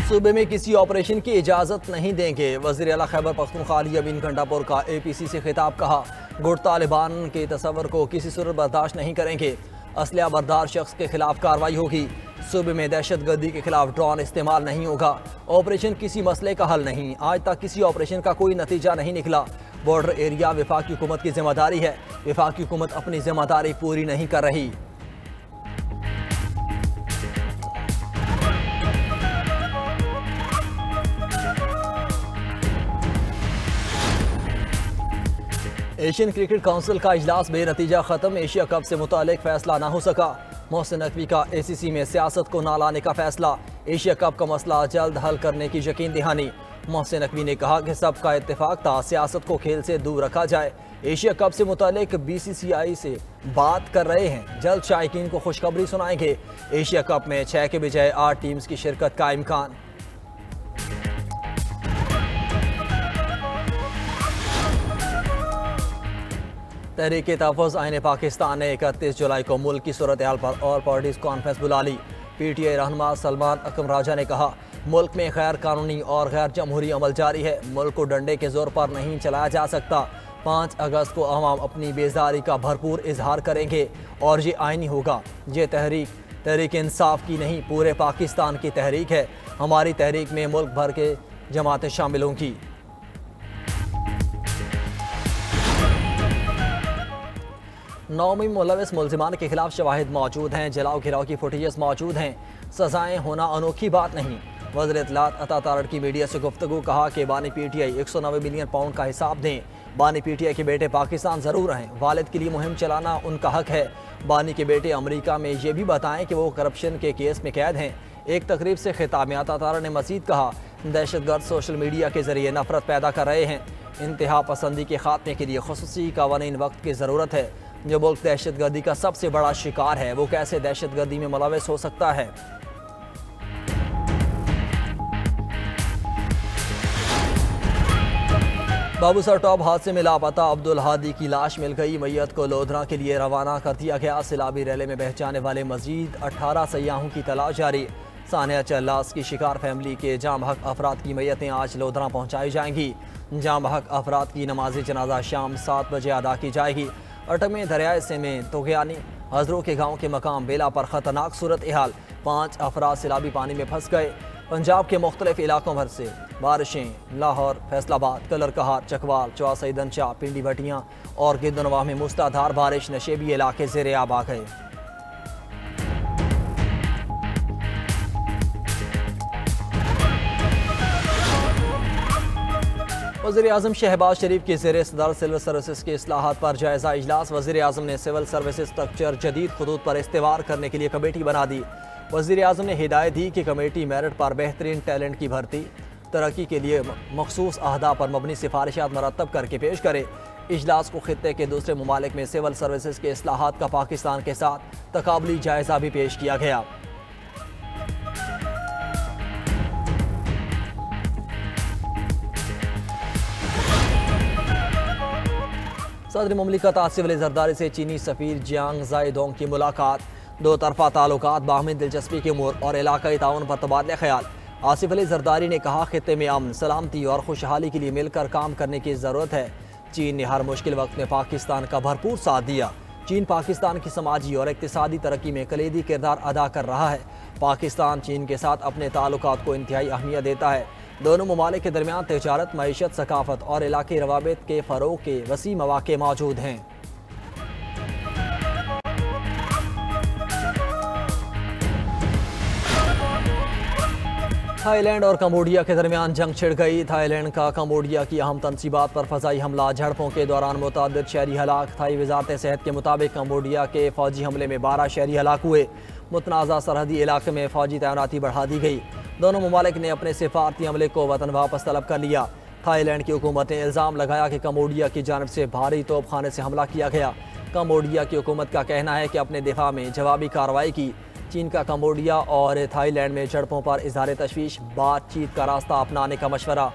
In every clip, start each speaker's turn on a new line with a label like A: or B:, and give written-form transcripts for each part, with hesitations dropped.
A: सूबे में किसी ऑपरेशन की इजाज़त नहीं देंगे। वज़ीर आला खैबर पख्तूनख्वा अली अमीन घंटापुर का APC से खिताब। कहा, गुट तालिबान के तस्वर को किसी सूरत बर्दाश्त नहीं करेंगे। असलहा बरदार शख्स के खिलाफ कार्रवाई होगी। सूबे में दहशत गर्दी के खिलाफ ड्रोन इस्तेमाल नहीं होगा। ऑपरेशन किसी मसले का हल नहीं। आज तक किसी ऑपरेशन का कोई नतीजा नहीं निकला। बॉर्डर एरिया वफाकी हुकूमत की जिम्मेदारी है। वफाकी हुकूमत अपनी जिम्मेदारी पूरी नहीं कर रही। एशियन क्रिकेट काउंसिल का इजलास बेनतीजा खत्म। एशिया कप से मुतालिक फैसला ना हो सका। मोहसिन नकवी का ACC में सियासत को ना लाने का फैसला। एशिया कप का मसला जल्द हल करने की यकीन दहानी। मोहसिन नकवी ने कहा कि सबका इत्तेफाक था सियासत को खेल से दूर रखा जाए। एशिया कप से मुतालिक BCCI से बात कर रहे हैं। जल्द शायकीन को खुशखबरी सुनाएंगे। एशिया कप में 6 के बजाय 8 टीम्स की शिरकत का इम्कान। तहरीक तहफ़्फ़ुज़ आईन पाकिस्तान ने 31 जुलाई को मुल्क की सूरत हाल पर ऑल पार्टीज़ कॉन्फ्रेंस बुला ली। PTI रहनुमा सलमान अकरम राजा ने कहा, मुल्क में गैर कानूनी और गैर जमहूरी अमल जारी है। मुल्क को डंडे के जोर पर नहीं चलाया जा सकता। 5 अगस्त को अवाम अपनी बेज़ारी का भरपूर इजहार करेंगे और ये आइनी होगा। ये तहरीक इंसाफ की नहीं, पूरे पाकिस्तान की तहरीक है। हमारी तहरीक में मुल्क भर के जमातें शामिल होंगी। नौमी मुलविस मुलजिमान के खिलाफ शवाहिद मौजूद हैं। जलाओ घिराव की फुटेजेस मौजूद हैं। सजाएं होना अनोखी बात नहीं। वज़ीर इत्तलात अता तारड़ की मीडिया से गुफ्तगू। कहा कि बानी PTI 190 मिलियन पाउंड का हिसाब दें। बानी PTI के बेटे पाकिस्तान ज़रूर हैं। वालिद के लिए मुहिम चलाना उनका हक है। बानी के बेटे अमरीका में ये भी बताएं कि वो करप्शन के केस में कैद हैं। एक तकरीब से खिताब में अता तारड़ ने मज़ीद कहा, दहशतगर्द सोशल मीडिया के ज़रिए नफरत पैदा कर रहे हैं। इंतहा पसंदी के खात्मे के लिए खुसूसी कवानीन वक्त की ज़रूरत है। जो मुल्क दहशतगर्दी का सबसे बड़ा शिकार है, वो कैसे दहशतगर्दी में मुलविस हो सकता है। बाबूसर टॉप हादसे में लापता अब्दुल हादी की लाश मिल गई। मैयत को लोधरा के लिए रवाना कर दिया गया। सिलाबी रैली में बह जाने वाले मजीद 18 सयाहों की तलाश जारी। सानिया चल्लास की शिकार फैमिली के जाम हक अफराद की मैयतें आज लोधरा पहुँचाई जाएंगी। जाम हक अफराद की नमाज जनाजा शाम 7 बजे अदा की जाएगी। अटमे दरियाए से में तोगयानी हजरों के गांव के मकाम बेला पर खतरनाक सूरत हाल। 5 अफराद सैलाबी पानी में फंस गए। पंजाब के मुख्तलिफ इलाकों भर से बारिशें। लाहौर, फैसलाबाद, कलरकहार, चकवाल, चौसईदनशा, पिंडी भटियाँ और गिरदनवाह में मूसलाधार बारिश। नशेबी इलाके ज़ेरे आब आ गए। वज़ीर आज़म शहबाज शरीफ के ज़ेरे सदर सिविल सर्विसेज के इस्लाहात पर जायज़ा इजलास। वज़ीर आज़म ने सिविल सर्विसेज स्ट्रक्चर जदीद खुदूद पर इस्तेवार करने के लिए कमेटी बना दी। वज़ीर आज़म ने हिदायत दी कि कमेटी मेरिट पर बेहतरीन टैलेंट की भर्ती, तरक्की के लिए मखसूस अहदा पर मबनी सिफारिशात मरतब करके पेश करे। इजलास को खित्ते के दूसरे ममालिक में सिविल सर्विसेज के इस्लाहात का पाकिस्तान के साथ तकाबली जायज़ा भी पेश किया गया। सदर मुमलिकत आसिफ अली जरदारी से चीनी सफ़ीर जियांग ज़ाइडोंग की मुलाकात। 2 तरफ़ा ताल्लुकात, बाहमी दिलचस्पी के उमूर और इलाकाई ताउन पर तबादला ख्याल। आसिफ अली जरदारी ने कहा, खित्ते में अमन, सलामती और खुशहाली के लिए मिलकर काम करने की ज़रूरत है। चीन ने हर मुश्किल वक्त में पाकिस्तान का भरपूर साथ दिया। चीन पाकिस्तान की समाजी और इक़्तिसादी तरक्की में कलीदी किरदार अदा कर रहा है। पाकिस्तान चीन के साथ अपने ताल्लुकात को इंतहाई अहमियत देता है। दोनों ममालिक के दरमियान तिजारत, मईशत, सकाफत और इलाके रवाबित के फ़रोग़ के वसी मौक़े मौजूद हैं। थाईलैंड और कम्बोडिया के दरमियान जंग छिड़ गई। थाईलैंड का कम्बोडिया की अहम तनसीबात पर फ़ज़ाई हमला। झड़पों के दौरान मुतअद्दिद शहरी हलाक। थाई वज़ारत सेहत के मुताबिक कम्बोडिया के फ़ौजी हमले में 12 शहरी हलाक हुए। मुतनाज़ा सरहदी इलाके में फ़ौजी तैनाती बढ़ा दी गई। दोनों ममालिक ने अपने सिफारती अमले को वतन वापस तलब कर लिया। थाईलैंड की हुकूमत ने इल्ज़ाम लगाया कि कम्बोडिया की जानिब से भारी तोपखाने से हमला किया गया। कम्बोडिया की हुकूमत का कहना है कि अपने दिफा में जवाबी कार्रवाई की। चीन का कम्बोडिया और थाईलैंड में झड़पों पर इजहार तशवीश, बातचीत का रास्ता अपनाने का मशवरा।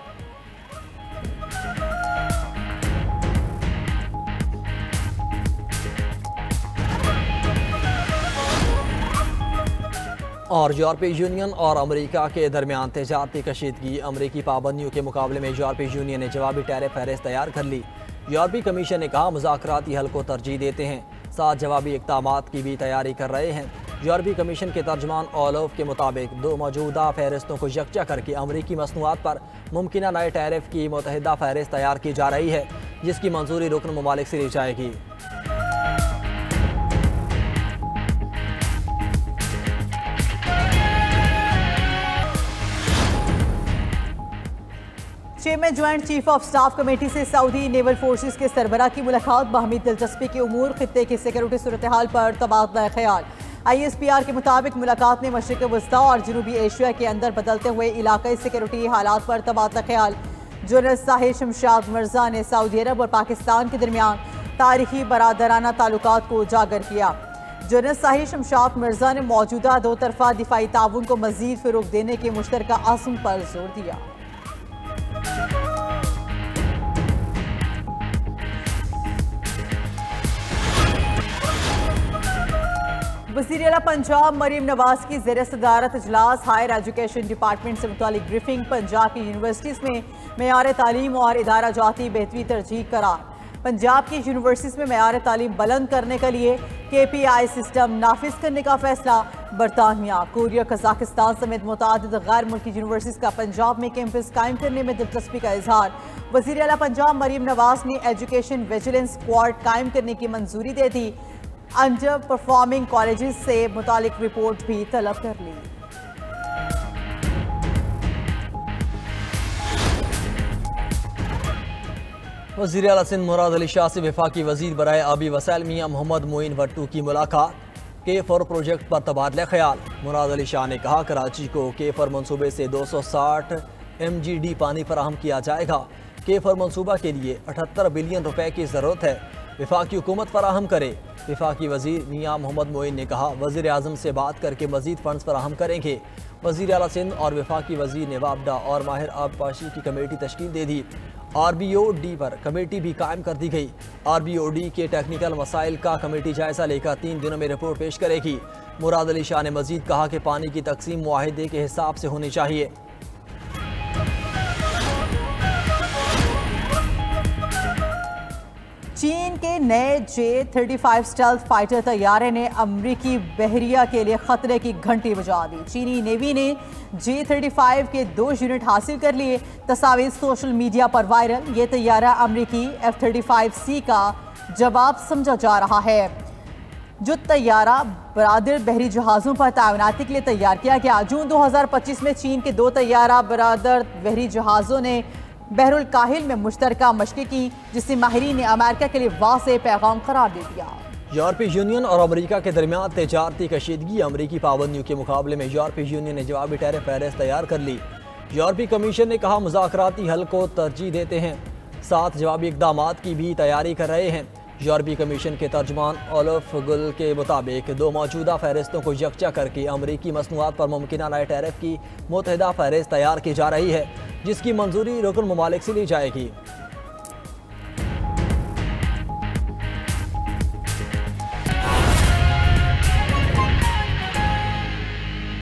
A: और यूरोपीय यूनियन और अमेरिका के दरमियान तजारती कशीदगी। अमेरिकी पाबंदियों के मुकाबले में यूरोपीय यूनियन ने जवाबी टैरिफ फहरिस्त तैयार कर ली। यूरोपीय कमीशन ने कहा मुज़ाकराती हल को तरजीह देते हैं, साथ जवाबी इक़दामात की भी तैयारी कर रहे हैं। यूरोपीय कमीशन के तर्जमान ओलोफ के मुताबिक दो मौजूदा फहरिस्तों को यकजा करके अमरीकी मसनूआत पर मुमकिन नए टैरिफ की मुतहदा फहरिस्त तैयार की जा रही है, जिसकी मंजूरी रुकन ममालिक से ली जाएगी।
B: Chairman joint chief of staff committee से सऊदी नेवल फोर्सेस के सरबराह की मुलाकात। बाहमी दिलचस्पी के उमूर, खित्ते की सिक्योरिटी सूरत हाल पर तबादला ख्याल। ISPR के मुताबिक मुलाकात में मशरिक़ वस्ता और जनूबी एशिया के अंदर बदलते हुए इलाकाई सिक्योरिटी हालात पर तबादला ख्याल। जनरल साहिर शमशाद मिर्जा ने सऊदी अरब और पाकिस्तान के दरमियान तारीखी बरादराना ताल्लुकात को उजागर किया। जनरल साहिर शमशाद मिर्जा ने मौजूदा दो तरफा दिफाई ताउन को मजीद फ़रोग़ देने के मुश्तरका अज़्म पर जोर दिया। वज़ीर आला पंजाब मरीम नवाज की ज़ेर सदारत इजलास। हायर एजुकेशन डिपार्टमेंट से मुतालिक ब्रीफिंग। पंजाब की यूनिवर्सिटीज़ में मेयार तालीम और इदारा जाती बेहतरी तरजीह करार। पंजाब की यूनिवर्सिटीज़ में मेयार तालीम बुलंद करने के लिए KPI सिस्टम नाफिज करने का फैसला। बरतानिया, कोरिया, कजाकिस्तान समेत मुतादिद गैर मुल्की यूनिवर्सिटीज़ का पंजाब में कैंपस कायम करने में दिलचस्पी का इजहार। वज़ीर आला पंजाब मरीम नवाज ने एजुकेशन विजिलेंस स्क्वाड कायम करने की मंजूरी दे दी। अंडर परफॉर्मिंग कॉलेजेस से मुतालिक रिपोर्ट भी तलब कर ली।
A: वज़ीर आला सिंध मुराद अली शाह से वफाकी वज़ीर बराए आबी वसाइल मियां मोहम्मद मोइन भट्टू की मुलाकात। K4 प्रोजेक्ट पर तबादला ख्याल। मुराद अली शाह ने कहा कराची को K4 मनसूबे से 260 MGD पानी फराहम किया जाएगा। K4 मनसूबा के लिए 78 बिलियन रुपए की ज़रूरत है, वफाकी हुकूमत फराहम करे। वफाकी वज़ीर मियां मोहम्मद मोइन ने कहा वज़ीर आज़म से बात करके मज़ीद फ़ंड्स फराहम करेंगे। वज़ीर आला सिंध और वफाकी वज़ीर ने वापडा और माहिर आबपाशी की कमेटी तश्कील दे दी। RBOD पर कमेटी भी कायम कर दी गई। RBOD के टेक्निकल मसाइल का कमेटी जायज़ा लेकर 3 दिनों में रिपोर्ट पेश करेगी। मुराद अली शाह ने मज़ीद कहा कि पानी की तकसीम मुआहिदे के हिसाब से होनी चाहिए।
B: चीन के नए J-35 स्टेल्थ फाइटर तैयारे ने अमरीकी बहरिया के लिए खतरे की घंटी बजा दी। चीनी नेवी ने J-35 के 2 यूनिट हासिल कर लिए। तस्वीर सोशल मीडिया पर वायरल। ये तैयारा अमरीकी F-35C का जवाब समझा जा रहा है। जो तैयारा बरादर बहरी जहाज़ों पर तैनाती के लिए तैयार किया गया। जून 2025 में चीन के 2 तैयारा बरादर बहरी जहाज़ों ने बहरुल काहिल में मुश्तरका मशक़ें की, जिसे माहिरीन ने अमेरिका के लिए वाज़ेह पैगाम करार दे दिया।
A: यूरोपीय यूनियन और अमेरिका के दरमियान तजारती कशीदगी। अमेरिकी पाबंदियों के मुकाबले में यूरोपीय यूनियन ने जवाबी टैरिफ फहरिस्त तैयार कर ली। यूरोपीय कमीशन ने कहा मुज़ाकराती हल को तरजीह देते हैं, साथ जवाबी इक़दामात की भी तैयारी कर रहे हैं। यूरोपीय कमीशन के तर्जमान ओलोफ गुल के मुताबिक दो मौजूदा फहरिस्तों को यकजा करके अमरीकी मसनूआत पर मुमकिन नए टैरिफ की मुतहदा फहरिस्त तैयार की जा रही है, जिसकी मंजूरी रुकन ममालिक से ली जाएगी।